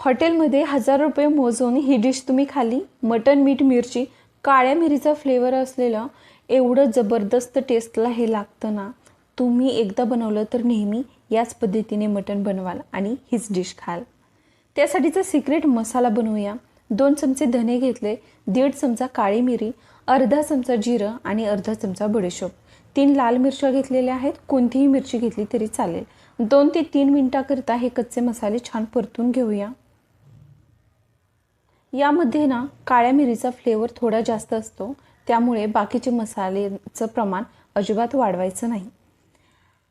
हॉटेलमध्ये 1000 रुपये मोजून ही डिश तुम्ही खाल्ली. मटण, मीठ, मिरची, काळ्या मिरीचा फ्लेवर असलेलं एवढं जबरदस्त टेस्टला हे लागतं ना. तुम्ही एकदा बनवलं तर नेहमी याच पद्धतीने मटण बनवाल आणि हीच डिश खाल. त्यासाठीचा सिक्रेट मसाला बनवूया. 2 चमचे धने घेतले, 1.5 चमचा काळी मिरी, अर्धा चमचा जिरं आणि अर्धा चमचा बडीशोप. 3 लाल मिरच्या घेतलेल्या आहेत. कोणतीही मिरची घेतली तरी चालेल. 2 ते 3 मिनिटाकरता हे कच्चे मसाले छान परतून घेऊया. यामध्ये ना काळ्या मिरीचा फ्लेवर थोडा जास्त असतो, त्यामुळे बाकीचे मसाल्याचं प्रमाण अजिबात वाढवायचं नाही.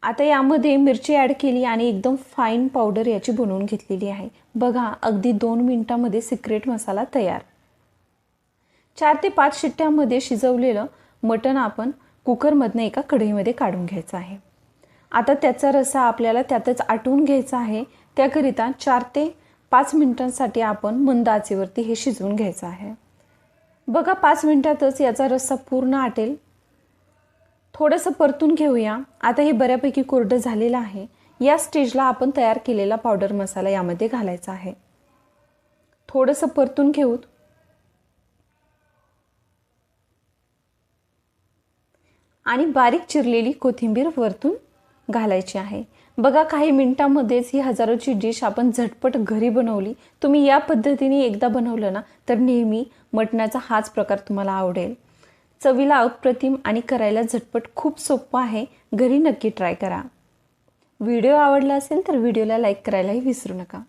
आता यामध्ये मिरची ॲड केली आणि एकदम फाईन पावडर याची बनवून घेतलेली आहे. बघा, अगदी 2 मिनिटांमध्ये सिक्रेट मसाला तयार. 4 ते 5 शिट्ट्यामध्ये शिजवलेलं मटण आपण कुकरमधनं एका कढईमध्ये काढून घ्यायचं आहे. आता त्याचा रस्सा आपल्याला त्यातच आटवून घ्यायचा आहे. त्याकरिता 4 ते 5 मिनिटांसाठी आपण मंद आचेवरती हे शिजवून घ्यायचं आहे. बघा, 5 मिनिटातच याचा रस्सा पूर्ण आटेल. थोडंसं परतून घेऊया. आता हे बऱ्यापैकी कोरडं झालेलं आहे. या स्टेजला आपण तयार केलेला पावडर मसाला यामध्ये घालायचा आहे. थोडंसं परतून घेऊ आणि बारीक चिरलेली कोथिंबीर वरतून घालायची आहे. बघा, काही मिनिटांमध्येच ही हजारोची डिश आपण झटपट घरी बनवली. तुम्ही या पद्धतीने एकदा बनवलं ना तर नेहमी मटणाचा हाच प्रकार तुम्हाला आवडेल. चवीला अप्रतिम आणि करायला झटपट खूप सोपं आहे. घरी नक्की ट्राय करा. व्हिडिओ आवडला असेल तर व्हिडिओला लाईक करायलाही विसरू नका.